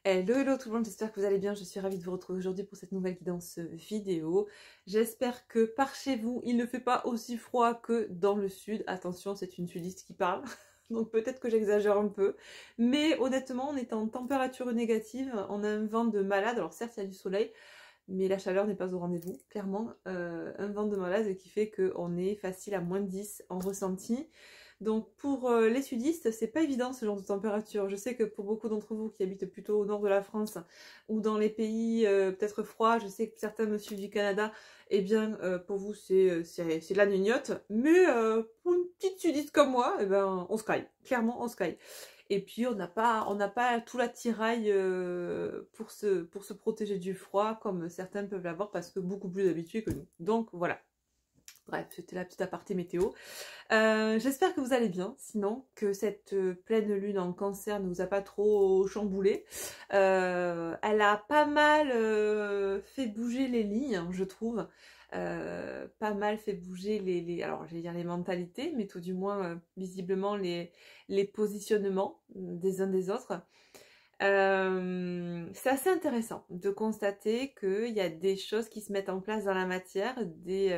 Hello, hello tout le monde, j'espère que vous allez bien. Je suis ravie de vous retrouver aujourd'hui pour cette nouvelle guidance vidéo. J'espère que par chez vous, il ne fait pas aussi froid que dans le sud. Attention, c'est une sudiste qui parle, donc peut-être que j'exagère un peu. Mais honnêtement, on est en température négative, on a un vent de malade. Alors certes, il y a du soleil, mais la chaleur n'est pas au rendez-vous, clairement. Un vent de malade qui fait qu'on est facile à -10 en ressenti. Donc pour les sudistes, c'est pas évident ce genre de température. Je sais que pour beaucoup d'entre vous qui habitent plutôt au nord de la France ou dans les pays peut-être froids, je sais que certains me suivent du Canada, eh bien pour vous c'est la gnognotte. Mais pour une petite sudiste comme moi, eh ben, on se caille. Clairement, on se caille. Et puis on n'a pas tout l'attirail pour se protéger du froid comme certains peuvent l'avoir parce que beaucoup plus habitués que nous. Donc voilà. Bref, c'était la petite aparté météo. J'espère que vous allez bien, sinon que cette pleine lune en cancer ne vous a pas trop chamboulé. Elle a pas mal fait bouger les lignes, hein, je trouve. Pas mal fait bouger alors j'allais dire les mentalités, mais tout du moins visiblement les positionnements des uns des autres. C'est assez intéressant de constater qu'il y a des choses qui se mettent en place dans la matière, des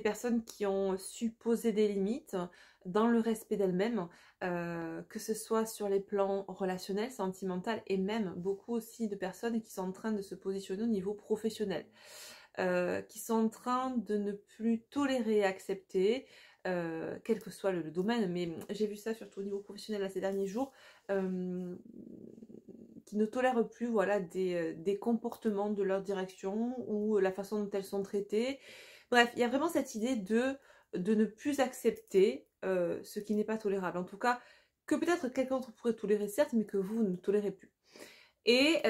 personnes qui ont su poser des limites dans le respect d'elles-mêmes, que ce soit sur les plans relationnels, sentimentaux et même beaucoup aussi de personnes qui sont en train de se positionner au niveau professionnel, qui sont en train de ne plus tolérer et accepter, quel que soit le domaine, mais j'ai vu ça surtout au niveau professionnel là, ces derniers jours, qui ne tolèrent plus voilà, des comportements de leur direction ou la façon dont elles sont traitées. Bref, il y a vraiment cette idée de ne plus accepter ce qui n'est pas tolérable. En tout cas, que peut-être quelqu'un d'autre pourrait tolérer, certes, mais que vous ne tolérez plus. Et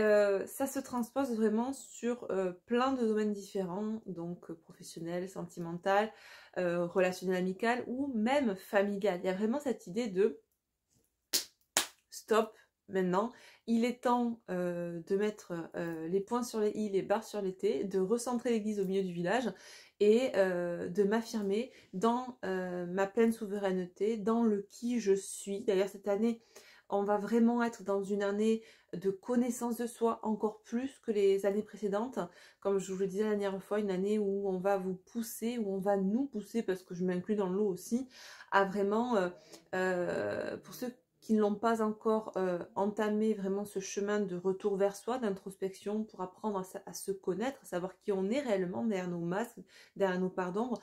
ça se transpose vraiment sur plein de domaines différents, donc professionnel, sentimental, relationnel amical ou même familial. Il y a vraiment cette idée de stop, maintenant, il est temps de mettre les points sur les i, les barres sur les t, de recentrer l'église au milieu du village et de m'affirmer dans ma pleine souveraineté, dans le qui je suis. D'ailleurs, cette année, on va vraiment être dans une année de connaissance de soi encore plus que les années précédentes. Comme je vous le disais la dernière fois, une année où on va vous pousser, où on va nous pousser, parce que je m'inclus dans le lot aussi, à vraiment, pour ceux qui ne l'ont pas encore entamé vraiment ce chemin de retour vers soi, d'introspection, pour apprendre à se connaître, à savoir qui on est réellement derrière nos masques, derrière nos parts d'ombre.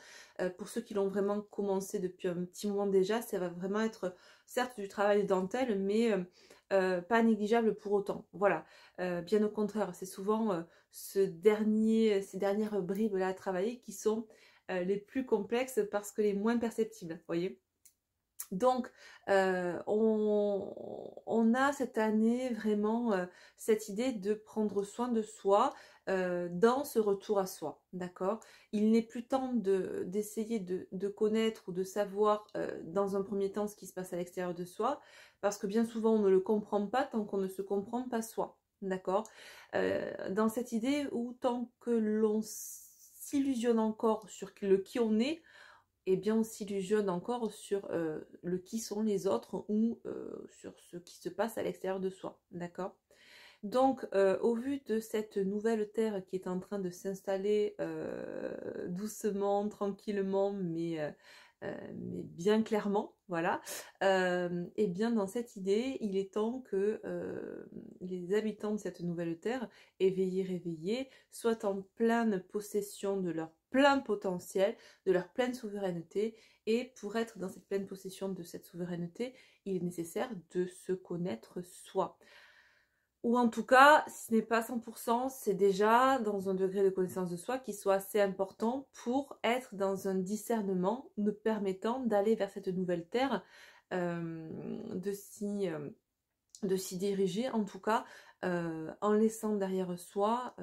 Pour ceux qui l'ont vraiment commencé depuis un petit moment déjà, ça va vraiment être certes du travail de dentelle, mais pas négligeable pour autant. Voilà, bien au contraire, c'est souvent ces dernières bribes-là à travailler qui sont les plus complexes parce que les moins perceptibles, vous voyez. Donc, on a cette année vraiment cette idée de prendre soin de soi dans ce retour à soi, d'accord? Il n'est plus temps d'essayer de connaître ou de savoir dans un premier temps ce qui se passe à l'extérieur de soi, parce que bien souvent on ne le comprend pas tant qu'on ne se comprend pas soi, d'accord? Dans cette idée où tant que l'on s'illusionne encore sur le qui on est, eh bien on s'illusionne encore sur le qui sont les autres ou sur ce qui se passe à l'extérieur de soi, d'accord? Donc au vu de cette nouvelle terre qui est en train de s'installer doucement, tranquillement, mais bien clairement, voilà, et bien dans cette idée, il est temps que les habitants de cette nouvelle terre, éveillés, réveillés, soient en pleine possession de leur plein potentiel, de leur pleine souveraineté, et pour être dans cette pleine possession de cette souveraineté, il est nécessaire de se connaître soi. Ou en tout cas, si ce n'est pas 100%, c'est déjà dans un degré de connaissance de soi qui soit assez important pour être dans un discernement nous permettant d'aller vers cette nouvelle terre, de s'y diriger en tout cas, en laissant derrière soi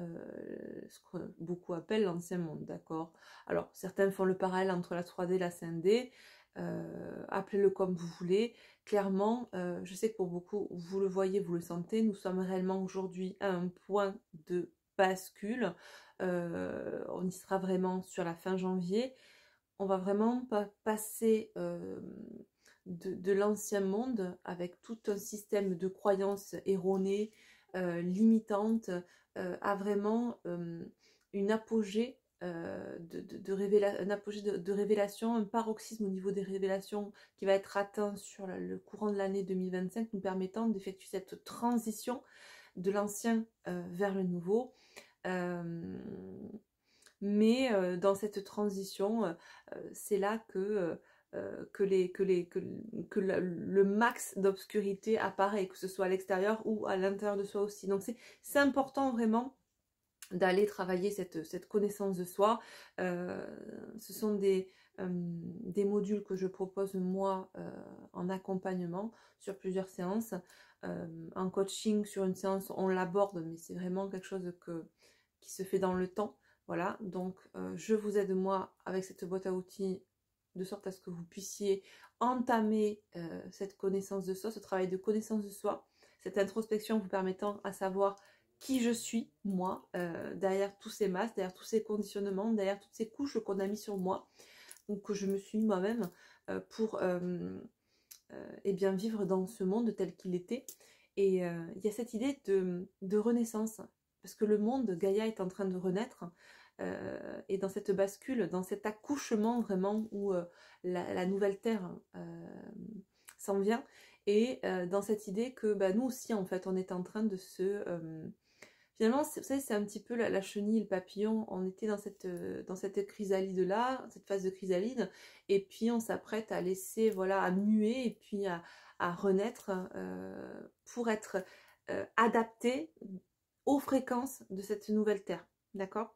ce que beaucoup appellent l'ancien monde, d'accord? Alors certains font le parallèle entre la 3D et la 5D, appelez-le comme vous voulez. Clairement, je sais que pour beaucoup, vous le voyez, vous le sentez, nous sommes réellement aujourd'hui à un point de bascule. On y sera vraiment sur la fin janvier. On va vraiment passer de l'ancien monde, avec tout un système de croyances erronées, limitantes, à vraiment une apogée, un apogée de révélation, un paroxysme au niveau des révélations qui va être atteint sur le courant de l'année 2025, nous permettant d'effectuer cette transition de l'ancien vers le nouveau. Mais dans cette transition, c'est là que le max d'obscurité apparaît, que ce soit à l'extérieur ou à l'intérieur de soi aussi. Donc c'est important vraiment d'aller travailler cette connaissance de soi. Ce sont des modules que je propose moi en accompagnement sur plusieurs séances. En coaching, sur une séance, on l'aborde, mais c'est vraiment quelque chose qui se fait dans le temps. Voilà, donc je vous aide moi avec cette boîte à outils de sorte à ce que vous puissiez entamer cette connaissance de soi, ce travail de connaissance de soi, cette introspection vous permettant à savoir qui je suis, moi, derrière tous ces masques, derrière tous ces conditionnements, derrière toutes ces couches qu'on a mis sur moi, ou que je me suis mis moi-même pour eh bien, vivre dans ce monde tel qu'il était. Et il y a cette idée de renaissance, parce que le monde, Gaïa, est en train de renaître, et dans cette bascule, dans cet accouchement vraiment où la nouvelle terre s'en vient, et dans cette idée que bah, nous aussi en fait on est en train de se finalement vous savez, c'est un petit peu la chenille, le papillon, on était dans cette chrysalide là, cette phase de chrysalide, et puis on s'apprête à laisser, voilà, à muer et puis à renaître pour être adapté aux fréquences de cette nouvelle terre, d'accord?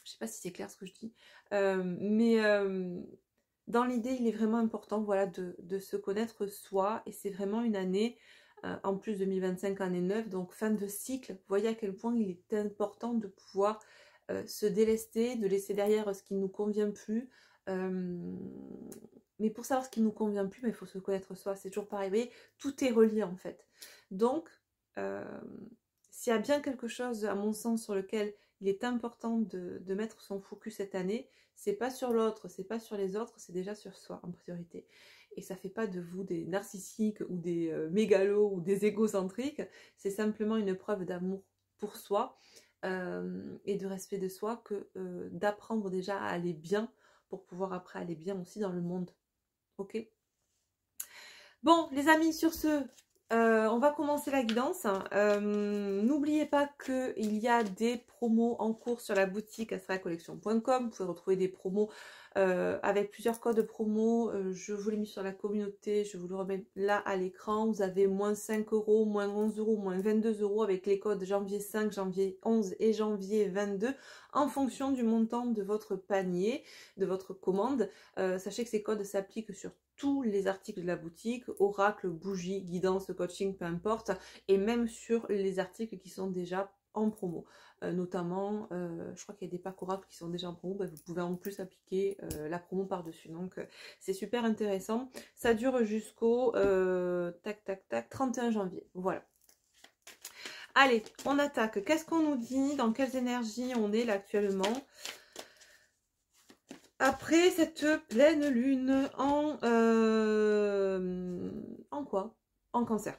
Je sais pas si c'est clair ce que je dis, mais dans l'idée, il est vraiment important, voilà, de se connaître soi, et c'est vraiment une année, en plus 2025 année 9, donc fin de cycle. Vous voyez à quel point il est important de pouvoir se délester, de laisser derrière ce qui ne nous convient plus. Mais pour savoir ce qui ne nous convient plus, il faut se connaître soi, c'est toujours pareil. Vous voyez, tout est relié en fait. Donc, s'il y a bien quelque chose, à mon sens, sur lequel il est important de mettre son focus cette année, c'est pas sur l'autre, c'est pas sur les autres, c'est déjà sur soi en priorité. Et ça fait pas de vous des narcissiques ou des mégalos ou des égocentriques, c'est simplement une preuve d'amour pour soi et de respect de soi que d'apprendre déjà à aller bien pour pouvoir après aller bien aussi dans le monde. Ok? Bon, les amis, sur ce, on va commencer la guidance. N'oubliez pas qu'il y a des promos en cours sur la boutique astralcollection.com. Vous pouvez retrouver des promos avec plusieurs codes promo. Je vous l'ai mis sur la communauté, je vous le remets là à l'écran. Vous avez moins 5 €, moins 11 €, moins 22 € avec les codes janvier 5, janvier 11 et janvier 22 en fonction du montant de votre panier, de votre commande. Sachez que ces codes s'appliquent sur tous les articles de la boutique, oracle, bougie, guidance, coaching, peu importe, et même sur les articles qui sont déjà en promo. Notamment, je crois qu'il y a des packs oracles qui sont déjà en promo, vous pouvez en plus appliquer la promo par-dessus. Donc c'est super intéressant. Ça dure jusqu'au 31 janvier. Voilà. Allez, on attaque. Qu'est-ce qu'on nous dit? Dans quelles énergies on est là actuellement? Après cette pleine lune en quoi? En Cancer.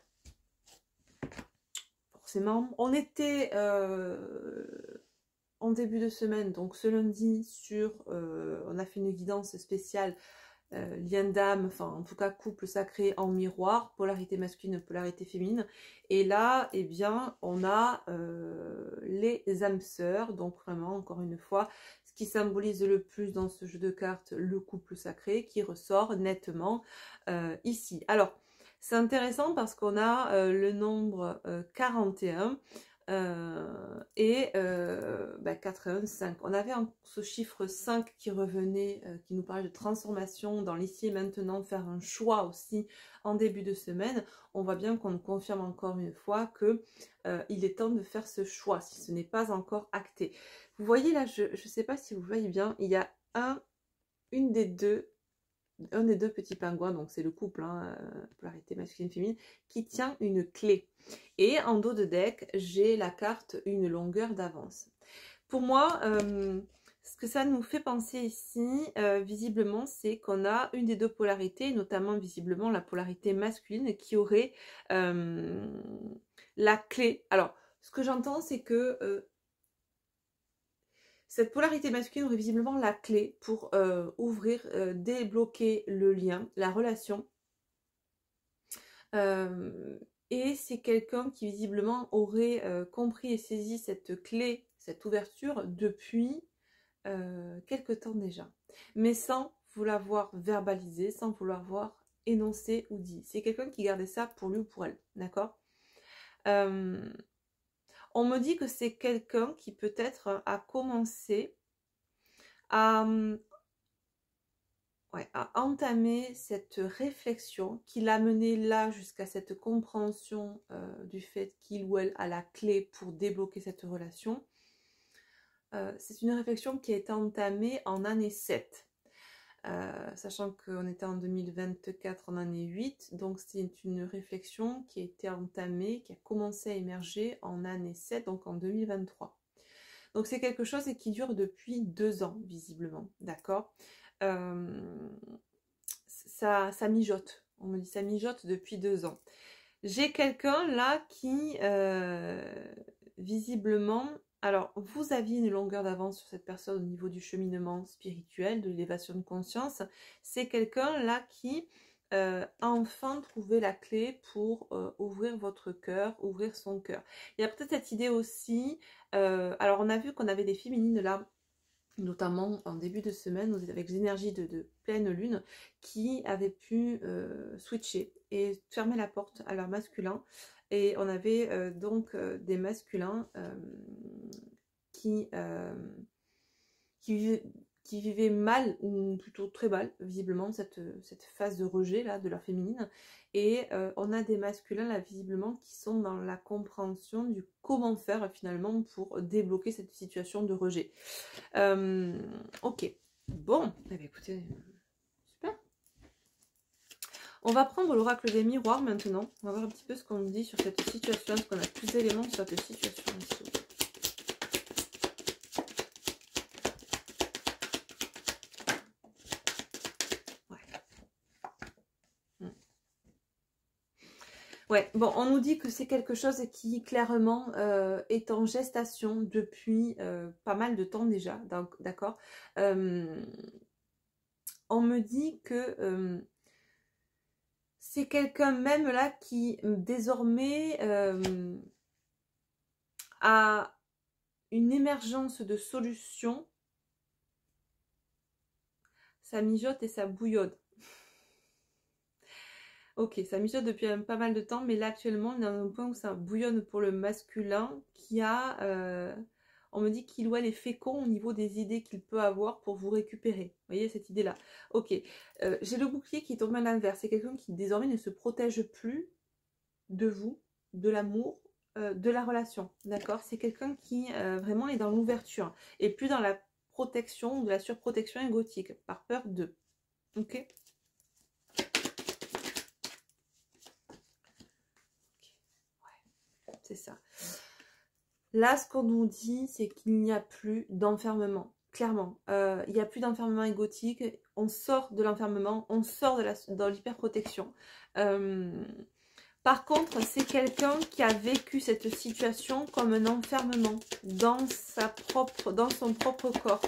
Forcément, on était en début de semaine, donc ce lundi, on a fait une guidance spéciale lien d'âme, enfin en tout cas couple sacré en miroir, polarité masculine, polarité féminine. Et là, eh bien, on a les âmes sœurs, donc vraiment, encore une fois, ce qui symbolise le plus dans ce jeu de cartes, le couple sacré, qui ressort nettement ici. Alors, c'est intéressant parce qu'on a le nombre 41 et 85. On avait ce chiffre 5 qui revenait, qui nous parlait de transformation dans l'ici et maintenant, faire un choix aussi en début de semaine. On voit bien qu'on nous confirme encore une fois que il est temps de faire ce choix, si ce n'est pas encore acté. Vous voyez là, je ne sais pas si vous voyez bien, il y a un des deux petits pingouins, donc c'est le couple, hein, polarité masculine-féminine, qui tient une clé. Et en dos de deck, j'ai la carte une longueur d'avance. Pour moi, Ce que ça nous fait penser ici, visiblement, c'est qu'on a une des deux polarités, notamment visiblement la polarité masculine, qui aurait la clé. Alors, ce que j'entends, c'est que cette polarité masculine aurait visiblement la clé pour ouvrir, débloquer le lien, la relation. Et c'est quelqu'un qui visiblement aurait compris et saisi cette clé, cette ouverture depuis quelque temps déjà. Mais sans vous l'avoir verbalisé, sans vous l'avoir énoncé ou dit. C'est quelqu'un qui gardait ça pour lui ou pour elle, d'accord. On me dit que c'est quelqu'un qui peut-être a commencé à, à entamer cette réflexion qui l'a mené là jusqu'à cette compréhension du fait qu'il ou elle a la clé pour débloquer cette relation. C'est une réflexion qui a été entamée en année 7. Sachant qu'on était en 2024 en année 8, donc c'est une réflexion qui a été entamée, qui a commencé à émerger en année 7, donc en 2023. Donc c'est quelque chose qui dure depuis 2 ans, visiblement, d'accord. Ça mijote, on me dit ça mijote depuis 2 ans. J'ai quelqu'un là qui, visiblement, alors vous aviez une longueur d'avance sur cette personne au niveau du cheminement spirituel, de l'élévation de conscience. C'est quelqu'un là qui a enfin trouvé la clé pour ouvrir votre cœur, ouvrir son cœur. Il y a peut-être cette idée aussi, alors on a vu qu'on avait des féminines là, notamment en début de semaine avec les énergies de pleine lune, qui avaient pu switcher et fermer la porte à leur masculin. Et on avait donc des masculins qui, qui, qui vivaient mal, ou plutôt très mal, visiblement, cette phase de rejet là de leur féminine. Et on a des masculins là, visiblement, qui sont dans la compréhension du comment faire finalement pour débloquer cette situation de rejet. Ok, bon, eh bien, écoutez, super. On va prendre l'oracle des miroirs maintenant. On va voir un petit peu ce qu'on nous dit sur cette situation, parce qu'on a plus d'éléments sur cette situation ici. Ouais, bon, on nous dit que c'est quelque chose qui clairement est en gestation depuis pas mal de temps déjà, d'accord. On me dit que c'est quelqu'un même là qui désormais a une émergence de solutions. Ça mijote et ça bouillonne. Ok, ça mijote depuis pas mal de temps, mais là actuellement, on est dans un point où ça bouillonne pour le masculin qui a... on me dit qu'il ou elle est fécond au niveau des idées qu'il peut avoir pour vous récupérer. Vous voyez cette idée-là. Ok, j'ai le bouclier qui est tombé à l'inverse. C'est quelqu'un qui désormais ne se protège plus de vous, de l'amour, de la relation. D'accord. C'est quelqu'un qui vraiment est dans l'ouverture et plus dans la protection ou de la surprotection égotique, par peur de. Ok. C'est ça. Là, ce qu'on nous dit, c'est qu'il n'y a plus d'enfermement. Clairement, il n'y a plus d'enfermement égotique. On sort de l'enfermement, on sort de l'hyperprotection. Par contre, c'est quelqu'un qui a vécu cette situation comme un enfermement dans son propre corps.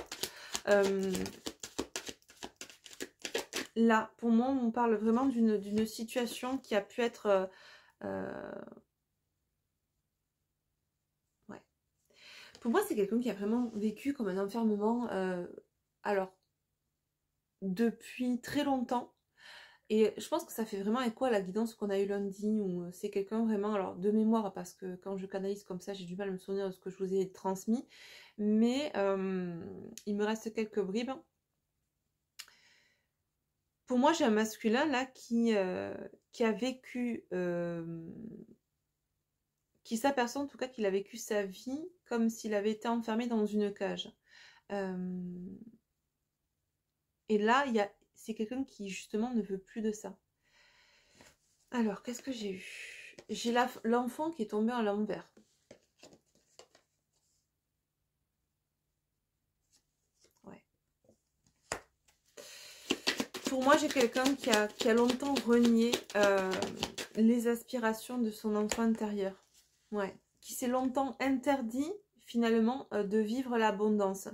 Là, pour moi, on parle vraiment d'une situation qui a pu être... Pour moi, c'est quelqu'un qui a vraiment vécu comme un enfermement, alors, depuis très longtemps. Et je pense que ça fait vraiment écho à la guidance qu'on a eu lundi, où c'est quelqu'un vraiment, alors de mémoire, parce que quand je canalise comme ça, j'ai du mal à me souvenir de ce que je vous ai transmis. Mais il me reste quelques bribes. Pour moi, j'ai un masculin là qui a vécu... qui s'aperçoit en tout cas qu'il a vécu sa vie comme s'il avait été enfermé dans une cage. Et là, c'est quelqu'un qui justement ne veut plus de ça. Alors, qu'est-ce que j'ai eu? J'ai l'enfant qui est tombé à l'envers. Pour moi, j'ai quelqu'un qui a longtemps renié les aspirations de son enfant intérieur. Ouais. Qui s'est longtemps interdit, finalement, de vivre l'abondance.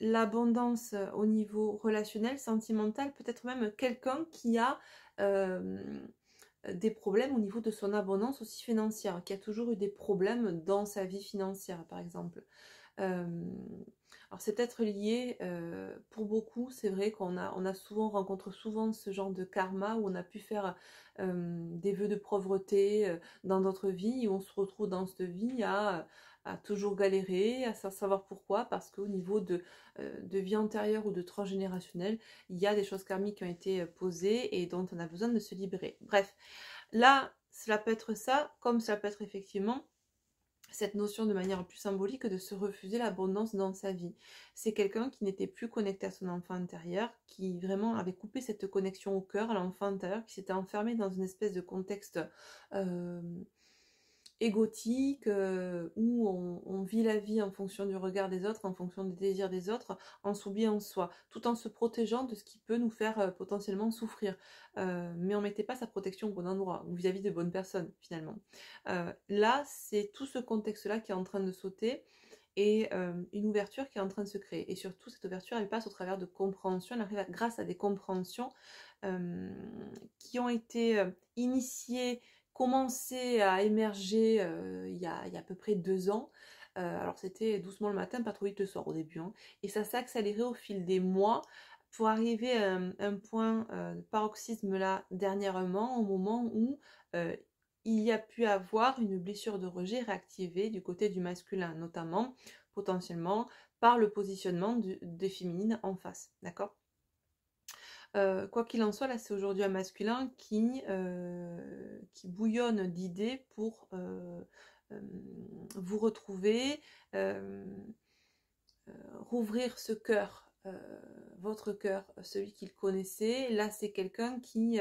L'abondance au niveau relationnel, sentimental, peut-être même quelqu'un qui a des problèmes au niveau de son abondance aussi financière, qui a toujours eu des problèmes dans sa vie financière, par exemple. Alors c'est peut-être lié, pour beaucoup, c'est vrai on rencontre souvent ce genre de karma où on a pu faire des vœux de pauvreté dans d'autres vies, et on se retrouve dans cette vie à toujours galérer, à savoir pourquoi, parce qu'au niveau de vie antérieure ou de transgénérationnel, il y a des choses karmiques qui ont été posées et dont on a besoin de se libérer. Bref, là, cela peut être ça, comme cela peut être effectivement cette notion de manière plus symbolique de se refuser l'abondance dans sa vie. C'est quelqu'un qui n'était plus connecté à son enfant intérieur, qui vraiment avait coupé cette connexion au cœur, à l'enfant intérieur, qui s'était enfermé dans une espèce de contexte égotique, où on vit la vie en fonction du regard des autres, en fonction des désirs des autres, en s'oubliant soi, tout en se protégeant de ce qui peut nous faire potentiellement souffrir. Mais on ne mettait pas sa protection au bon endroit, ou vis-à-vis de bonnes personnes, finalement. Là, c'est tout ce contexte-là qui est en train de sauter, et une ouverture qui est en train de se créer. Et surtout, cette ouverture, elle passe au travers de compréhensions, elle arrive grâce à des compréhensions qui ont été initiées, commencé à émerger il y a à peu près 2 ans. Alors c'était doucement le matin, pas trop vite le soir au début. Hein. Et ça s'est accéléré au fil des mois pour arriver à un point de paroxysme là dernièrement, au moment où il y a pu avoir une blessure de rejet réactivée du côté du masculin, notamment potentiellement par le positionnement des féminines en face. D'accord ? Quoi qu'il en soit, là c'est aujourd'hui un masculin qui bouillonne d'idées pour vous retrouver, rouvrir ce cœur, votre cœur, celui qu'il connaissait. Là c'est quelqu'un qui,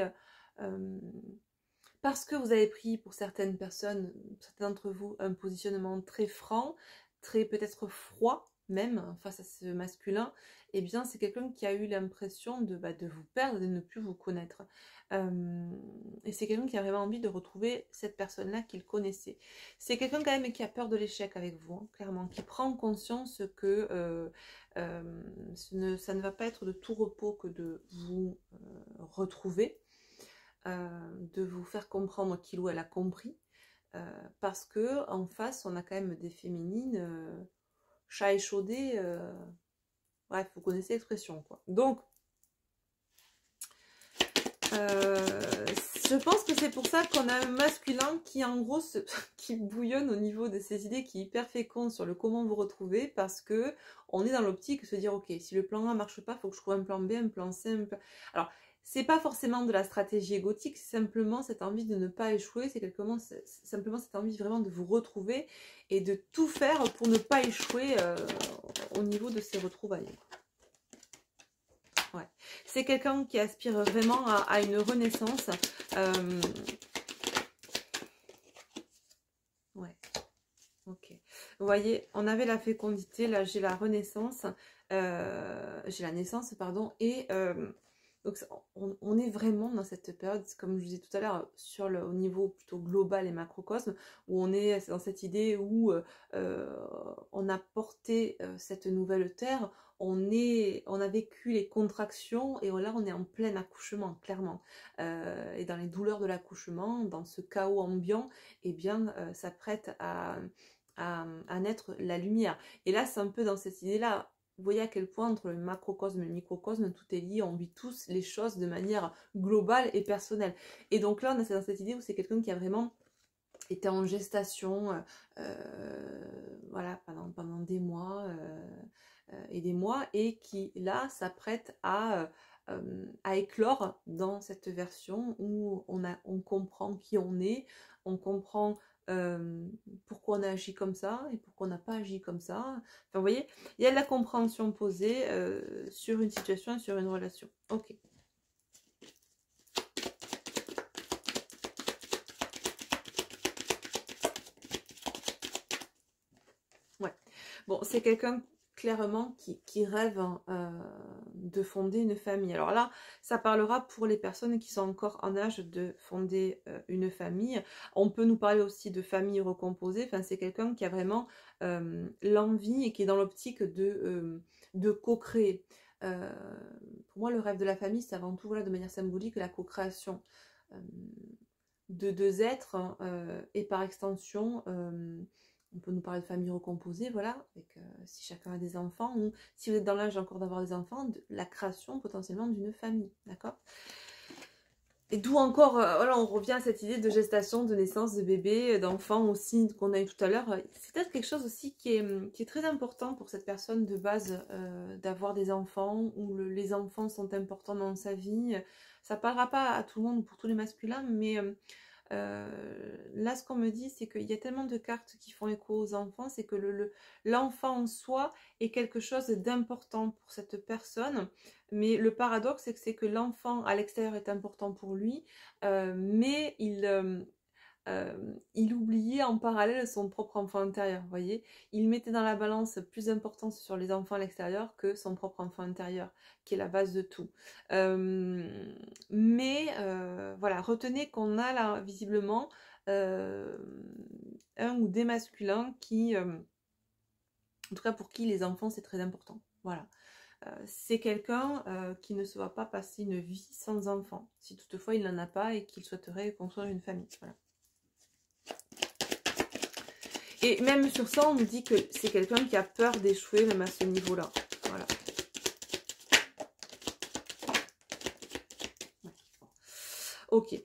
parce que vous avez pris pour certaines personnes, certains d'entre vous, un positionnement très franc, très peut-être froid même face à ce masculin, eh bien c'est quelqu'un qui a eu l'impression de vous perdre, de ne plus vous connaître. Et c'est quelqu'un qui a vraiment envie de retrouver cette personne-là qu'il connaissait. C'est quelqu'un quand même qui a peur de l'échec avec vous, hein, clairement, qui prend conscience que ça ne va pas être de tout repos que de vous retrouver. De vous faire comprendre qu'il ou elle a compris, parce que en face on a quand même des féminines chat échaudé, bref vous connaissez l'expression quoi. Donc je pense que c'est pour ça qu'on a un masculin qui en gros qui bouillonne au niveau de ses idées, qui est hyper fécond sur le comment vous retrouver, parce que on est dans l'optique de se dire ok, si le plan A marche pas, il faut que je trouve un plan B, un plan C, un plan... Alors c'est pas forcément de la stratégie égotique, c'est simplement cette envie de ne pas échouer, c'est simplement cette envie vraiment de vous retrouver et de tout faire pour ne pas échouer au niveau de ces retrouvailles. Ouais. C'est quelqu'un qui aspire vraiment à une renaissance. Ouais. Ok. Vous voyez, on avait la fécondité, là j'ai la renaissance, j'ai la naissance, pardon, et donc on est vraiment dans cette période, comme je vous disais tout à l'heure, au niveau plutôt global et macrocosme, où on est dans cette idée où on a porté cette nouvelle terre, on a vécu les contractions, et là on est en plein accouchement, clairement. Et dans les douleurs de l'accouchement, dans ce chaos ambiant, eh bien ça prête à naître la lumière. Et là c'est un peu dans cette idée-là. Vous voyez à quel point entre le macrocosme et le microcosme, tout est lié, on vit tous les choses de manière globale et personnelle. Et donc là, on est dans cette idée où c'est quelqu'un qui a vraiment été en gestation voilà, pendant des mois et des mois, et qui là s'apprête à éclore dans cette version où on comprend qui on est, on comprend pourquoi on a agi comme ça et pourquoi on n'a pas agi comme ça. Enfin, vous voyez, il y a de la compréhension posée sur une situation et sur une relation. Ok. Ouais. Bon, c'est quelqu'un clairement qui rêve hein, de fonder une famille. Alors là, ça parlera pour les personnes qui sont encore en âge de fonder une famille. On peut nous parler aussi de famille recomposée. Enfin, c'est quelqu'un qui a vraiment l'envie et qui est dans l'optique de co-créer. Pour moi, le rêve de la famille, c'est avant tout, voilà, de manière symbolique, la co-création de deux êtres hein, et par extension, on peut nous parler de famille recomposée, voilà, avec, si chacun a des enfants, ou si vous êtes dans l'âge encore d'avoir des enfants, la création potentiellement d'une famille, d'accord? Et d'où encore, voilà, on revient à cette idée de gestation, de naissance, de bébé, d'enfant aussi, qu'on a eu tout à l'heure. C'est peut-être quelque chose aussi qui est très important pour cette personne de base, d'avoir des enfants, où les enfants sont importants dans sa vie. Ça parlera pas à tout le monde ou pour tous les masculins, mais là, ce qu'on me dit, c'est qu'il y a tellement de cartes qui font écho aux enfants, c'est que l'enfant en soi est quelque chose d'important pour cette personne. Mais le paradoxe, c'est que l'enfant à l'extérieur est important pour lui, mais il oubliait en parallèle son propre enfant intérieur, vous voyez. Il mettait dans la balance plus d'importance sur les enfants à l'extérieur que son propre enfant intérieur, qui est la base de tout. Voilà, retenez qu'on a là, visiblement, un ou des masculins qui, en tout cas pour qui les enfants c'est très important. Voilà. C'est quelqu'un qui ne se va pas passer une vie sans enfant, si toutefois il n'en a pas et qu'il souhaiterait construire une famille. Voilà. Et même sur ça, on nous dit que c'est quelqu'un qui a peur d'échouer, même à ce niveau-là. Voilà. Ok.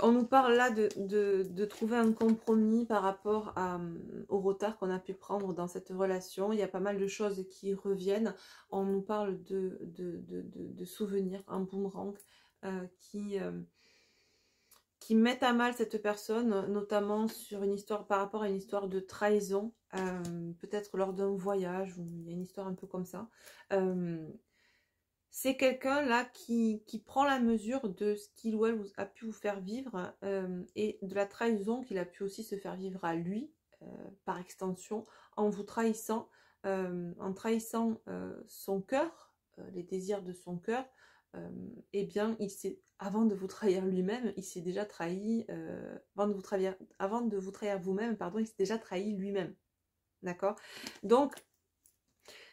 On nous parle là de trouver un compromis par rapport au retard qu'on a pu prendre dans cette relation. Il y a pas mal de choses qui reviennent. On nous parle de souvenirs, un boomerang qui mettent à mal cette personne, notamment sur une histoire par rapport à une histoire de trahison, peut-être lors d'un voyage, où il y a une histoire un peu comme ça. C'est quelqu'un là qui prend la mesure de ce qu'il ou elle a pu vous faire vivre et de la trahison qu'il a pu aussi se faire vivre à lui, par extension, en vous trahissant, son cœur, les désirs de son cœur. Eh bien, avant de vous trahir lui-même, il s'est déjà trahi, avant de vous trahir vous-même, pardon, il s'est déjà trahi lui-même. D'accord? Donc,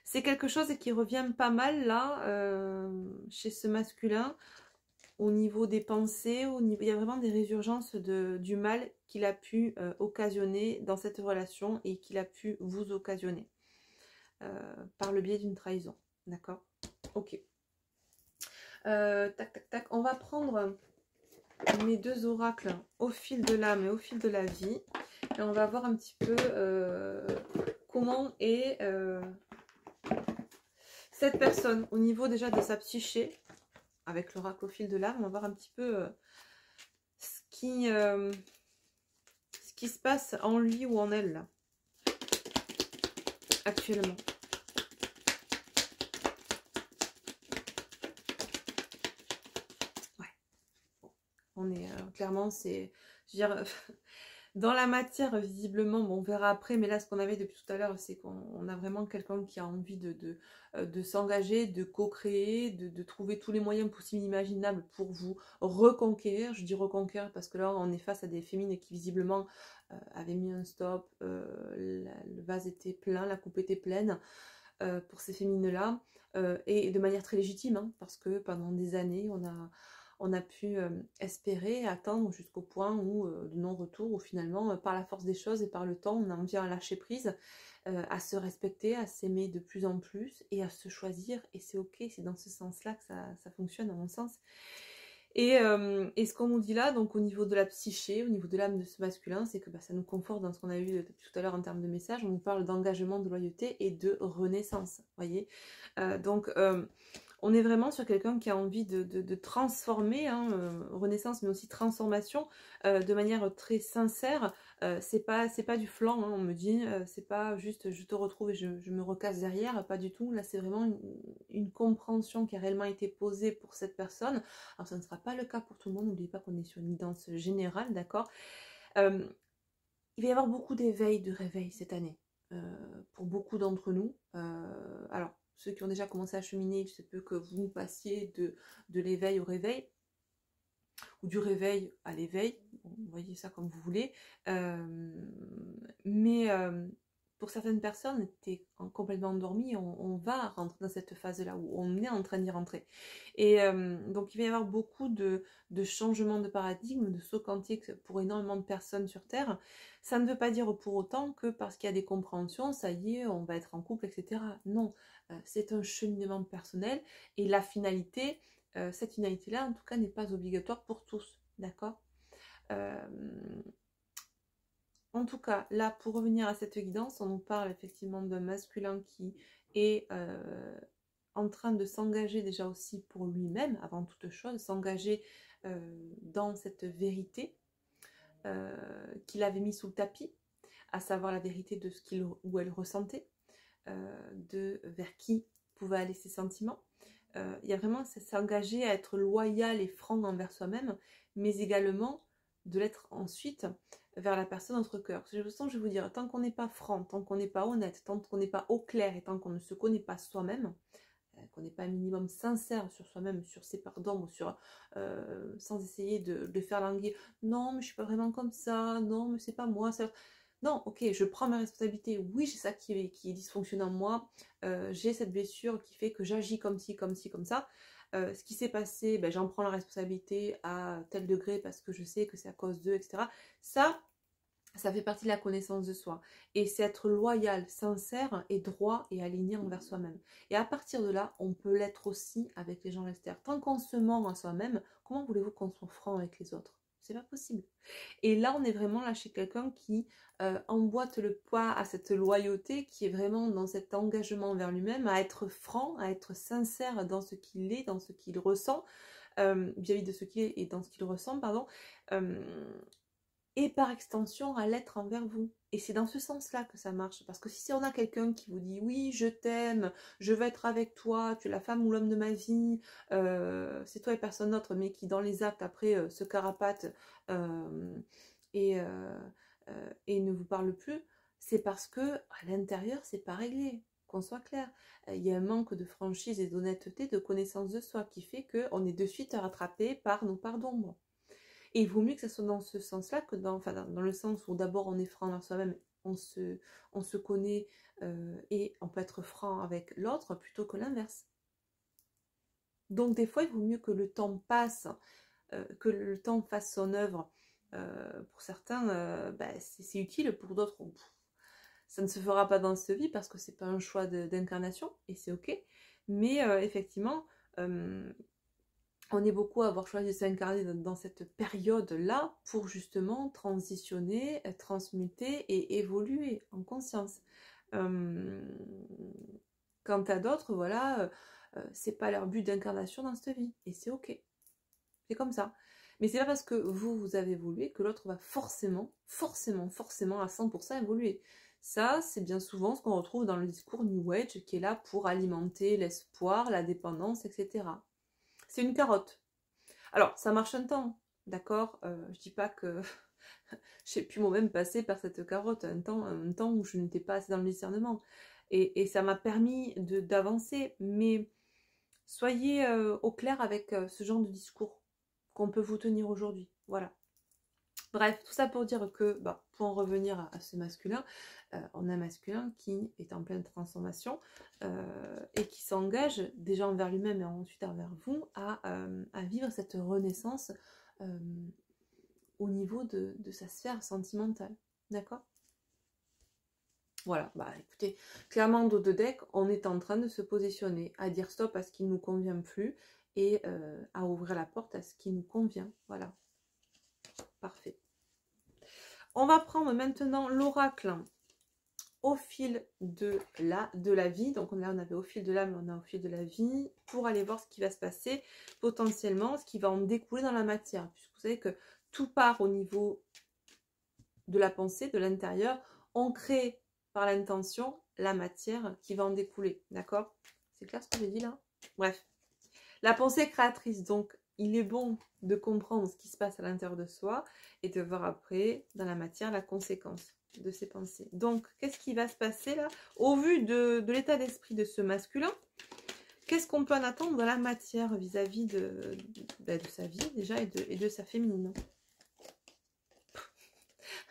c'est quelque chose qui revient pas mal là, chez ce masculin, au niveau des pensées, il y a vraiment des résurgences du mal qu'il a pu occasionner dans cette relation et qu'il a pu vous occasionner par le biais d'une trahison. D'accord? Ok. Tac, tac, tac. On va prendre mes deux oracles au fil de l'âme et au fil de la vie. Et on va voir un petit peu comment est cette personne au niveau déjà de sa psyché. Avec l'oracle au fil de l'âme, on va voir un petit peu ce qui se passe en lui ou en elle là, actuellement. On est clairement, c'est, je veux dire, dans la matière visiblement, bon, on verra après, mais là ce qu'on avait depuis tout à l'heure, c'est qu'on a vraiment quelqu'un qui a envie de s'engager, de co-créer, de trouver tous les moyens possibles et imaginables pour vous reconquérir. Je dis reconquérir parce que là on est face à des féminines qui visiblement avaient mis un stop, le vase était plein, la coupe était pleine pour ces féminines là, et de manière très légitime, hein, parce que pendant des années on a pu espérer attendre jusqu'au point où, de non-retour, où finalement, par la force des choses et par le temps, on en vient à lâcher prise, à se respecter, à s'aimer de plus en plus et à se choisir. Et c'est ok, c'est dans ce sens-là que ça fonctionne, à mon sens. Et ce qu'on nous dit là, donc au niveau de la psyché, au niveau de l'âme de ce masculin, c'est que ça nous conforte dans ce qu'on a vu depuis tout à l'heure en termes de message. On nous parle d'engagement, de loyauté et de renaissance, voyez. Donc, on est vraiment sur quelqu'un qui a envie de transformer, hein, renaissance, mais aussi transformation, de manière très sincère. C'est pas du flanc, hein, on me dit, c'est pas juste je te retrouve et je me recasse derrière, pas du tout. Là, c'est vraiment une compréhension qui a réellement été posée pour cette personne. Alors, ça ne sera pas le cas pour tout le monde, n'oubliez pas qu'on est sur une guidance générale, d'accord. Il va y avoir beaucoup d'éveil, de réveil cette année. pour beaucoup d'entre nous. Alors, ceux qui ont déjà commencé à cheminer, il se peut que vous passiez de l'éveil au réveil, ou du réveil à l'éveil, bon, vous voyez ça comme vous voulez, mais pour certaines personnes, tu es complètement endormi, on va rentrer dans cette phase-là, où on est en train d'y rentrer. Et donc il va y avoir beaucoup de changements de paradigme, de sauts quantiques pour énormément de personnes sur Terre. Ça ne veut pas dire pour autant que parce qu'il y a des compréhensions, ça y est, on va être en couple, etc. Non, c'est un cheminement personnel, et la finalité, cette finalité-là, en tout cas, n'est pas obligatoire pour tous, d'accord? En tout cas, là, pour revenir à cette guidance, on nous parle effectivement d'un masculin qui est en train de s'engager déjà aussi pour lui-même, avant toute chose, s'engager dans cette vérité qu'il avait mis sous le tapis, à savoir la vérité de ce qu'il ou elle ressentait, de vers qui pouvaient aller ses sentiments. Il y a vraiment s'engager à être loyal et franc envers soi-même, mais également de l'être ensuite vers la personne entre cœur. Je vais vous dire, tant qu'on n'est pas franc, tant qu'on n'est pas honnête, tant qu'on n'est pas au clair et tant qu'on ne se connaît pas soi-même, qu'on n'est pas un minimum sincère sur soi-même, sur ses parts d'ombre, sans essayer de faire languir, non mais je suis pas vraiment comme ça, non mais c'est pas moi, ça... Non, ok, je prends mes responsabilités, oui j'ai ça qui est dysfonctionnant en moi, j'ai cette blessure qui fait que j'agis comme ci, comme ci, comme ça, ce qui s'est passé, ben, j'en prends la responsabilité à tel degré parce que je sais que c'est à cause d'eux, etc. Ça fait partie de la connaissance de soi. Et c'est être loyal, sincère et droit et aligné envers soi-même. Et à partir de là, on peut l'être aussi avec les gens extérieurs. Tant qu'on se ment à soi-même, comment voulez-vous qu'on soit franc avec les autres? C'est pas possible. Et là, on est vraiment là chez quelqu'un qui emboîte le pas à cette loyauté, qui est vraiment dans cet engagement envers lui-même, à être franc, à être sincère dans ce qu'il est, dans ce qu'il ressent, vis-à-vis de ce qu'il est et dans ce qu'il ressent, pardon. Et par extension à l'être envers vous. Et c'est dans ce sens-là que ça marche. Parce que si on a quelqu'un qui vous dit « Oui, je t'aime, je veux être avec toi, tu es la femme ou l'homme de ma vie, c'est toi et personne d'autre », mais qui dans les actes après se carapate et, et ne vous parle plus, c'est parce que à l'intérieur, c'est pas réglé. Qu'on soit clair. Il y a un manque de franchise et d'honnêteté, de connaissance de soi qui fait qu'on est de suite rattrapé par nos parts d'ombre. Et il vaut mieux que ça soit dans ce sens-là que dans le sens où d'abord on est franc envers soi-même, on se connaît et on peut être franc avec l'autre plutôt que l'inverse. Donc des fois il vaut mieux que le temps passe, que le temps fasse son œuvre. Pour certains, c'est utile, pour d'autres ça ne se fera pas dans cette vie parce que c'est pas un choix d'incarnation et c'est ok. Mais effectivement, on est beaucoup à avoir choisi de s'incarner dans cette période-là pour justement transitionner, transmuter et évoluer en conscience. Quant à d'autres, voilà, c'est pas leur but d'incarnation dans cette vie et c'est ok. C'est comme ça. Mais c'est pas parce que vous avez évolué que l'autre va forcément à 100% évoluer. Ça, c'est bien souvent ce qu'on retrouve dans le discours New Age qui est là pour alimenter l'espoir, la dépendance, etc. C'est une carotte. Alors, ça marche un temps, d'accord, je dis pas que j'ai pu moi-même passer par cette carotte, un temps où je n'étais pas assez dans le discernement. Et ça m'a permis d'avancer, mais soyez au clair avec ce genre de discours qu'on peut vous tenir aujourd'hui. Voilà. Bref, tout ça pour dire que, pour en revenir à ce masculin, on a un masculin qui est en pleine transformation et qui s'engage déjà envers lui-même et ensuite envers vous à vivre cette renaissance au niveau de sa sphère sentimentale. D'accord ? Voilà, écoutez, clairement dos de deck, on est en train de se positionner, à dire stop à ce qui ne nous convient plus et à ouvrir la porte à ce qui nous convient. Voilà. Parfait. On va prendre maintenant l'oracle au fil de la vie. Donc là, on avait au fil de l'âme, on a au fil de la vie, pour aller voir ce qui va se passer, potentiellement, ce qui va en découler dans la matière. Puisque vous savez que tout part au niveau de la pensée, de l'intérieur. On crée par l'intention la matière qui va en découler. D'accord ? C'est clair ce que j'ai dit là ? Bref. La pensée créatrice, donc, il est bon de comprendre ce qui se passe à l'intérieur de soi et de voir après, dans la matière, la conséquence de ses pensées. Donc, qu'est-ce qui va se passer là? Au vu de l'état d'esprit de ce masculin, qu'est-ce qu'on peut en attendre dans la matière vis-à-vis de sa vie déjà et de sa féminine?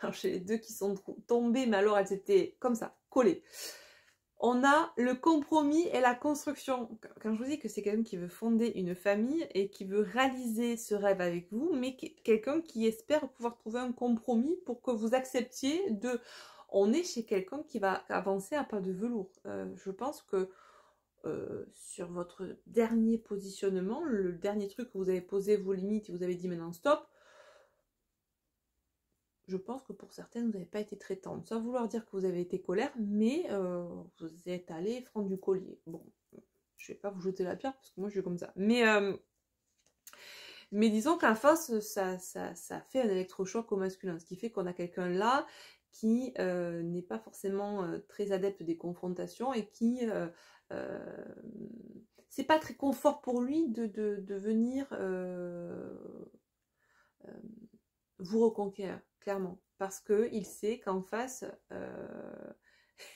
Alors, j'ai les deux qui sont tombées, mais alors elles étaient comme ça, collées. On a le compromis et la construction. Quand je vous dis que c'est quelqu'un qui veut fonder une famille et qui veut réaliser ce rêve avec vous, mais quelqu'un qui espère pouvoir trouver un compromis pour que vous acceptiez de... On est chez quelqu'un qui va avancer à pas de velours. Je pense que sur votre dernier positionnement, le dernier truc que vous avez posé vos limites et vous avez dit maintenant stop, je pense que pour certaines, vous n'avez pas été très tendre. Sans vouloir dire que vous avez été colère, mais vous êtes allé franc du collier. Bon, je ne vais pas vous jeter la pierre, parce que moi, je suis comme ça. Mais disons qu'en face, ça fait un électrochoc au masculin. Ce qui fait qu'on a quelqu'un là qui n'est pas forcément très adepte des confrontations et qui... c'est pas très confort pour lui de venir vous reconquérir, clairement. Parce qu'il sait qu'en face,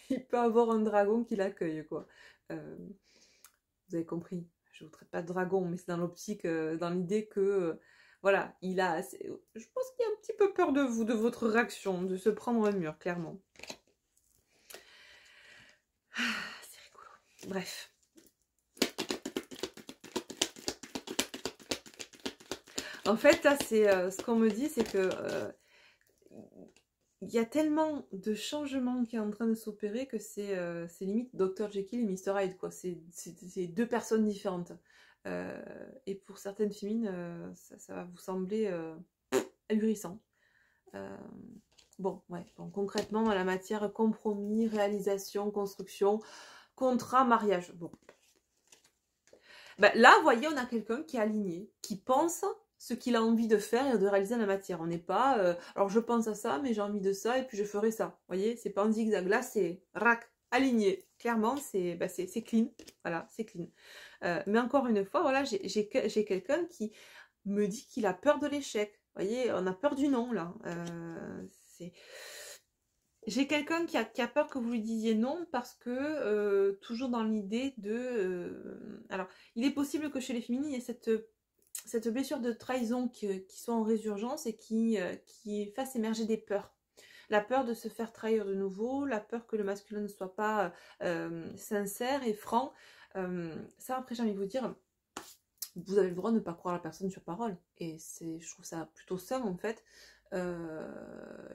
il peut avoir un dragon qui l'accueille, quoi. Vous avez compris, je ne vous traite pas de dragon, mais c'est dans l'optique, dans l'idée que, voilà, je pense qu'il a un petit peu peur de vous, de votre réaction, de se prendre un mur, clairement. Ah, c'est rigolo. Bref. En fait, là, c'est ce qu'on me dit, c'est que il y a tellement de changements qui est en train de s'opérer que c'est limite Dr Jekyll et Mr Hyde, quoi. C'est deux personnes différentes. Et pour certaines féminines, ça va vous sembler ahurissant. Bon, ouais. Bon, concrètement, dans la matière, compromis, réalisation, construction, contrat, mariage. Bon. Ben, là, vous voyez, on a quelqu'un qui est aligné, qui pense ce qu'il a envie de faire et de réaliser dans la matière. On n'est pas, alors je pense à ça, mais j'ai envie de ça, et puis je ferai ça. Vous voyez, c'est pas en zigzag. Là, c'est rac, aligné. Clairement, c'est clean. Voilà, c'est clean. Mais encore une fois, voilà, j'ai quelqu'un qui me dit qu'il a peur de l'échec. Vous voyez, on a peur du non, là. J'ai quelqu'un qui a peur que vous lui disiez non parce que, toujours dans l'idée de... alors, il est possible que chez les féminines, il y ait cette blessure de trahison qui soit en résurgence et qui fasse émerger des peurs. La peur de se faire trahir de nouveau, la peur que le masculin ne soit pas sincère et franc. Ça, après, j'ai envie de vous dire, vous avez le droit de ne pas croire la personne sur parole. Et je trouve ça plutôt sain, en fait.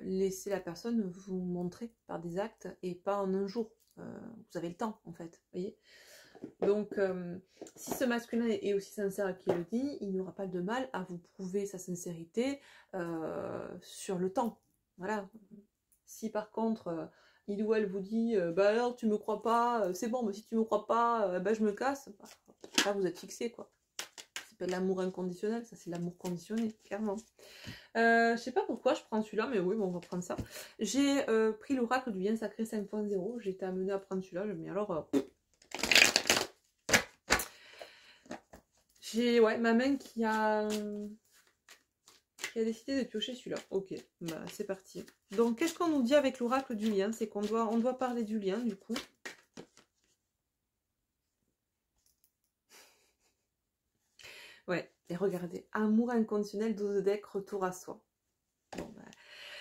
Laissez la personne vous montrer par des actes et pas en un jour. Vous avez le temps, en fait. Vous voyez ? Donc, si ce masculin est aussi sincère qu'il le dit, il n'aura pas de mal à vous prouver sa sincérité sur le temps. Voilà. Si par contre, il ou elle vous dit bah alors tu me crois pas, c'est bon, mais si tu me crois pas, bah je me casse, bah, là vous êtes fixé, quoi. Ça s'appelle l'amour inconditionnel, ça c'est l'amour conditionné, clairement. Je sais pas pourquoi je prends celui-là, mais oui, bon, on va prendre ça. J'ai pris l'oracle du lien sacré 5.0, j'ai été amenée à prendre celui-là, mais alors... j'ai ma main qui a décidé de piocher celui-là. Ok, bah c'est parti. Donc qu'est-ce qu'on nous dit avec l'oracle du lien? C'est qu'on doit parler du lien du coup. Ouais, et regardez, amour inconditionnel, 12 deck, retour à soi. Bon, bah,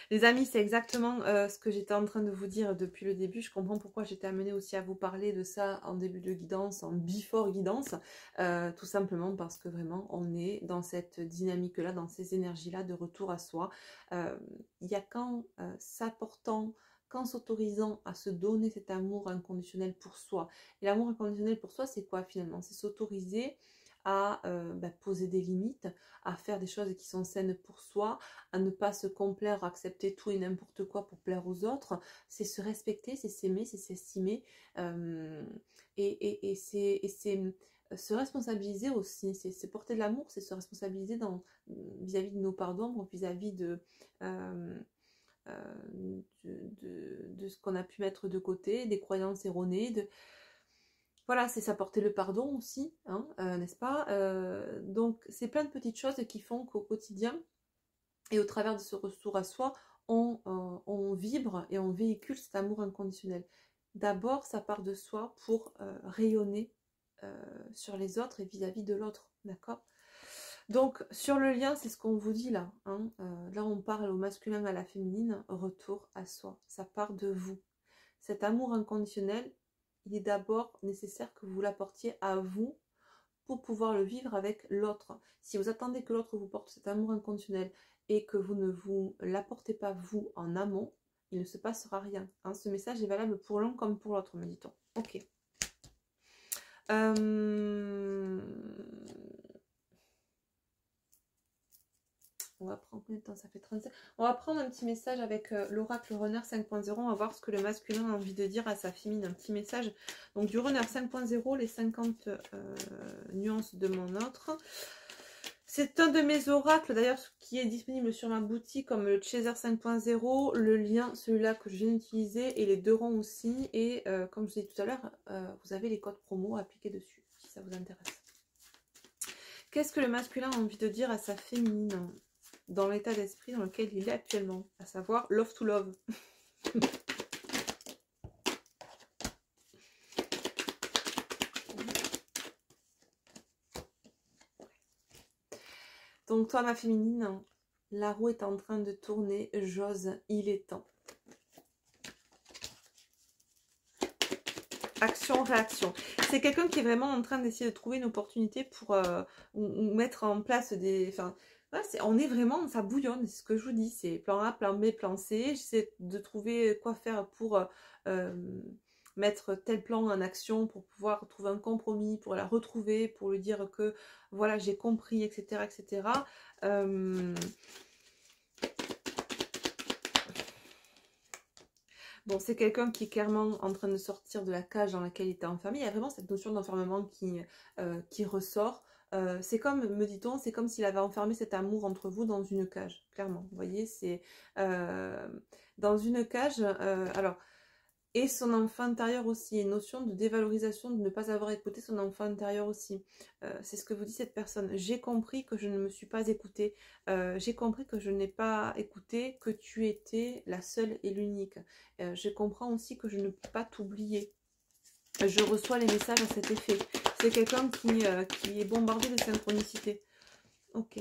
les amis, c'est exactement ce que j'étais en train de vous dire depuis le début. Je comprends pourquoi j'étais amenée aussi à vous parler de ça en début de guidance, en before guidance. Tout simplement parce que vraiment, on est dans cette dynamique-là, dans ces énergies-là de retour à soi. Il y a qu'en s'apportant, qu'en s'autorisant à se donner cet amour inconditionnel pour soi. Et l'amour inconditionnel pour soi, c'est quoi finalement? C'est s'autoriser à poser des limites, à faire des choses qui sont saines pour soi, à ne pas se complaire, à accepter tout et n'importe quoi pour plaire aux autres. C'est se respecter, c'est s'aimer, c'est s'estimer, et c'est se responsabiliser aussi. C'est porter de l'amour, c'est se responsabiliser vis-à-vis de nos parts d'ombre, vis-à-vis de ce qu'on a pu mettre de côté, des croyances erronées, Voilà, c'est s'apporter le pardon aussi, hein, n'est-ce pas? Donc, c'est plein de petites choses qui font qu'au quotidien, et au travers de ce retour à soi, on vibre et on véhicule cet amour inconditionnel. D'abord, ça part de soi pour rayonner sur les autres et vis-à-vis de l'autre, d'accord? Donc, sur le lien, c'est ce qu'on vous dit là, hein. Là, on parle au masculin, à la féminine, retour à soi. Ça part de vous. Cet amour inconditionnel, il est d'abord nécessaire que vous l'apportiez à vous pour pouvoir le vivre avec l'autre. Si vous attendez que l'autre vous porte cet amour inconditionnel et que vous ne vous l'apportez pas vous en amont, il ne se passera rien, hein. Ce message est valable pour l'un comme pour l'autre, me dit-on. Ok. On va prendre combien de temps? Ça fait 35. On va prendre un petit message avec l'oracle Runner 5.0. On va voir ce que le masculin a envie de dire à sa féminine. Un petit message. Donc du Runner 5.0, les 50 nuances de mon autre. C'est un de mes oracles d'ailleurs qui est disponible sur ma boutique comme le Chaser 5.0. Le lien, celui-là que je viens d'utiliser, et les deux rangs aussi. Et comme je vous ai dit tout à l'heure, vous avez les codes promo appliqués dessus si ça vous intéresse. Qu'est-ce que le masculin a envie de dire à sa féminine dans l'état d'esprit dans lequel il est actuellement, à savoir love to love? Donc toi, ma féminine, la roue est en train de tourner, j'ose, il est temps. Action, réaction. C'est quelqu'un qui est vraiment en train d'essayer de trouver une opportunité pour ou mettre en place des... Enfin, voilà, on est vraiment, ça bouillonne, c'est ce que je vous dis, c'est plan A, plan B, plan C. J'essaie de trouver quoi faire pour mettre tel plan en action, pour pouvoir trouver un compromis, pour la retrouver, pour lui dire que voilà, j'ai compris, etc. etc. Bon, c'est quelqu'un qui est clairement en train de sortir de la cage dans laquelle il était enfermé. Il y a vraiment cette notion d'enfermement qui ressort. C'est comme, me dit-on, c'est comme s'il avait enfermé cet amour entre vous dans une cage, clairement. Vous voyez, c'est dans une cage. Alors, et son enfant intérieur aussi, une notion de dévalorisation, de ne pas avoir écouté son enfant intérieur aussi. C'est ce que vous dit cette personne. J'ai compris que je ne me suis pas écoutée. J'ai compris que je n'ai pas écouté, que tu étais la seule et l'unique. Je comprends aussi que je ne peux pas t'oublier. Je reçois les messages à cet effet. C'est quelqu'un qui est bombardé de synchronicité. Ok.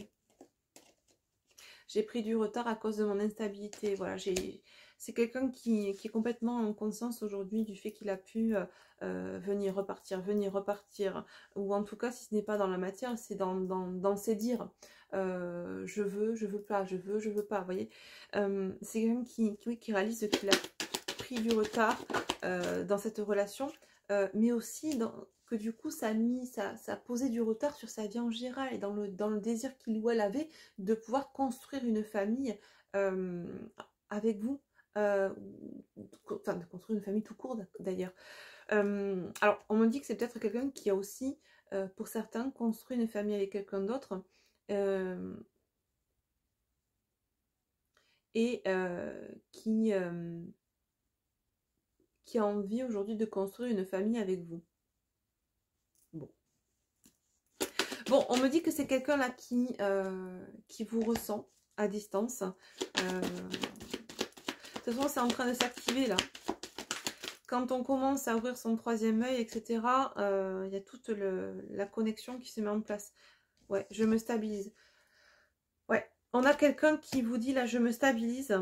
J'ai pris du retard à cause de mon instabilité. Voilà, c'est quelqu'un qui est complètement en conscience aujourd'hui du fait qu'il a pu venir, repartir. Ou en tout cas, si ce n'est pas dans la matière, c'est dans ses dires. Je veux pas, je veux pas. Vous voyez, c'est quelqu'un qui réalise qu'il a pris du retard dans cette relation, mais aussi que du coup ça a posé du retard sur sa vie en général et dans le désir qu'il ou elle avait de pouvoir construire une famille avec vous, enfin de construire une famille tout court d'ailleurs. Alors on me dit que c'est peut-être quelqu'un qui a aussi pour certains construit une famille avec quelqu'un d'autre et qui a envie aujourd'hui de construire une famille avec vous. Bon, on me dit que c'est quelqu'un là qui vous ressent à distance. De toute façon, c'est en train de s'activer là. Quand on commence à ouvrir son troisième œil, etc., il y a toute la connexion qui se met en place. Ouais, je me stabilise. Ouais, on a quelqu'un qui vous dit là, je me stabilise.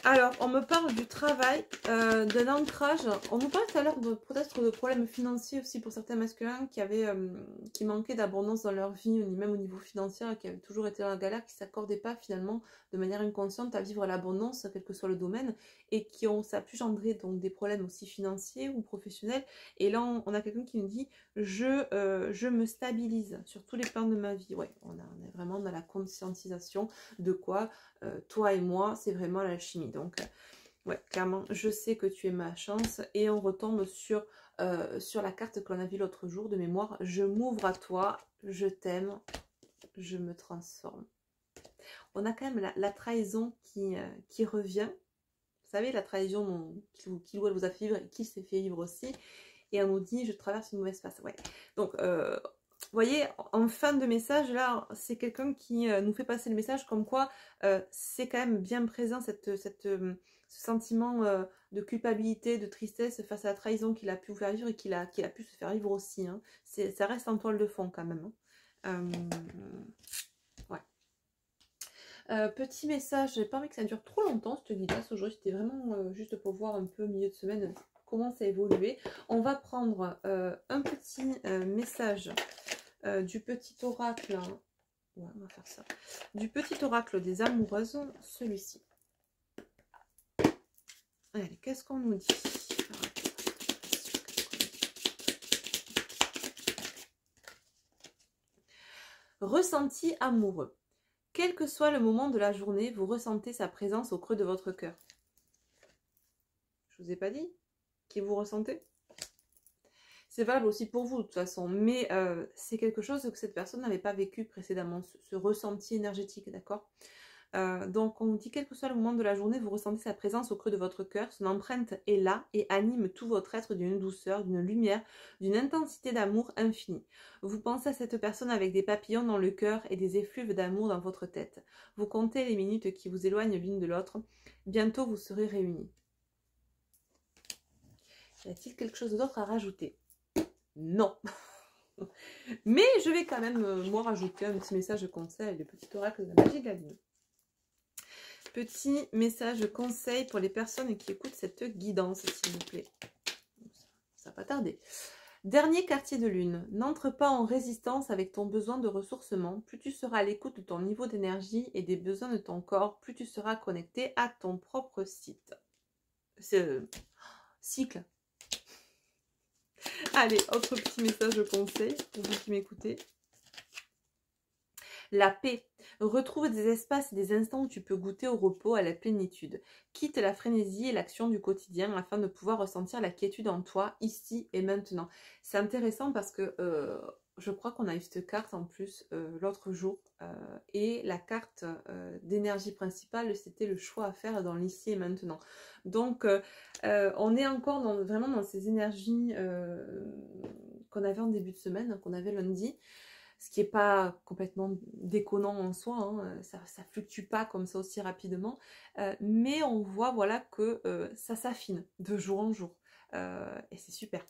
Alors, on me parle du travail, d'un ancrage. On nous parlait tout à l'heure peut-être de problèmes financiers aussi pour certains masculins qui manquaient d'abondance dans leur vie, même au niveau financier, qui avaient toujours été dans la galère, qui ne s'accordaient pas finalement de manière inconsciente à vivre l'abondance, quel que soit le domaine, et ça a pu engendrer donc des problèmes aussi financiers ou professionnels. Et là, on a quelqu'un qui nous dit je me stabilise sur tous les plans de ma vie. Ouais, on est vraiment dans la conscientisation de quoi toi et moi, c'est vraiment l'alchimie. Donc, ouais, clairement, je sais que tu es ma chance. Et on retombe sur la carte que l'on a vue l'autre jour de mémoire. Je m'ouvre à toi, je t'aime, je me transforme. On a quand même la trahison qui revient. savez, la trahison qu'il ou elle vous a fait vivre et qu'il s'est fait vivre aussi. Et on nous dit, je traverse une mauvaise phase. Ouais. Donc, vous voyez, en fin de message, là, c'est quelqu'un qui nous fait passer le message comme quoi c'est quand même bien présent ce sentiment de culpabilité, de tristesse face à la trahison qu'il a pu vous faire vivre et qu'il a pu se faire vivre aussi. Hein. Ça reste en toile de fond quand même. Hein. Ouais. Petit message, j'ai pas envie que ça dure trop longtemps cette guidance aujourd'hui, c'était vraiment juste pour voir un peu au milieu de semaine comment ça évoluait. On va prendre un petit message du petit oracle, hein. Ouais, on va faire ça, du petit oracle des amoureuses, celui-ci. Allez, qu'est-ce qu'on nous dit? Ressenti amoureux. Quel que soit le moment de la journée, vous ressentez sa présence au creux de votre cœur. Je vous ai pas dit qui vous ressentez? C'est valable aussi pour vous de toute façon, mais c'est quelque chose que cette personne n'avait pas vécu précédemment, ce ressenti énergétique, d'accord? Donc on dit quel que soit le moment de la journée, vous ressentez sa présence au creux de votre cœur, son empreinte est là et anime tout votre être d'une douceur, d'une lumière, d'une intensité d'amour infini. Vous pensez à cette personne avec des papillons dans le cœur et des effluves d'amour dans votre tête. Vous comptez les minutes qui vous éloignent l'une de l'autre. Bientôt vous serez réunis. Y a-t-il quelque chose d'autre à rajouter? Non. Mais je vais quand même, moi, rajouter un petit message de conseil, le petit oracle de la magie de la lune. Petit message de conseil pour les personnes qui écoutent cette guidance, s'il vous plaît. Ça va pas tarder. Dernier quartier de lune. N'entre pas en résistance avec ton besoin de ressourcement. Plus tu seras à l'écoute de ton niveau d'énergie et des besoins de ton corps, plus tu seras connecté à ton propre cycle. Allez, autre petit message de conseil pour vous qui m'écoutez. La paix. Retrouve des espaces et des instants où tu peux goûter au repos, à la plénitude. Quitte la frénésie et l'action du quotidien afin de pouvoir ressentir la quiétude en toi, ici et maintenant. C'est intéressant parce que je crois qu'on a eu cette carte en plus l'autre jour. Et la carte d'énergie principale, c'était le choix à faire dans l'ici et maintenant. Donc, on est encore vraiment dans ces énergies qu'on avait en début de semaine, qu'on avait lundi. Ce qui n'est pas complètement déconnant en soi, hein, ça fluctue pas comme ça aussi rapidement, mais on voit voilà que ça s'affine de jour en jour, et c'est super.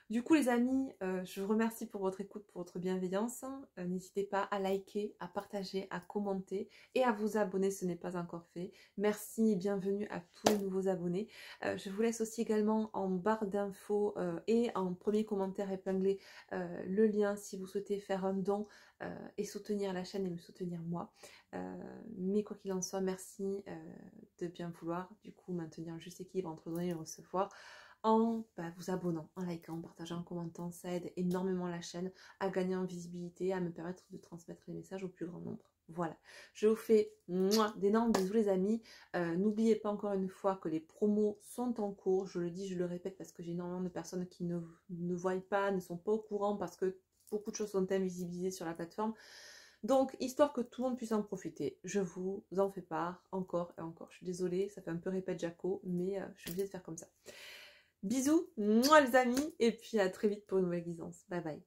Du coup les amis, je vous remercie pour votre écoute, pour votre bienveillance. N'hésitez pas à liker, à partager, à commenter et à vous abonner si ce n'est pas encore fait. Merci et bienvenue à tous les nouveaux abonnés. Je vous laisse aussi également en barre d'infos et en premier commentaire épinglé le lien si vous souhaitez faire un don et soutenir la chaîne et me soutenir moi. Mais quoi qu'il en soit, merci de bien vouloir du coup maintenir un juste équilibre entre donner et recevoir. En vous abonnant, en likant, en partageant, en commentant, ça aide énormément la chaîne à gagner en visibilité, à me permettre de transmettre les messages au plus grand nombre. Voilà, je vous fais d'énormes bisous les amis. N'oubliez pas encore une fois que les promos sont en cours, je le dis, je le répète parce que j'ai énormément de personnes qui ne voient pas, ne sont pas au courant parce que beaucoup de choses sont invisibilisées sur la plateforme. Donc, histoire que tout le monde puisse en profiter, je vous en fais part encore et encore. Je suis désolée, ça fait un peu répète Jaco, mais je suis obligée de faire comme ça. Bisous, moi les amis, et puis à très vite pour une nouvelle guidance. Bye bye.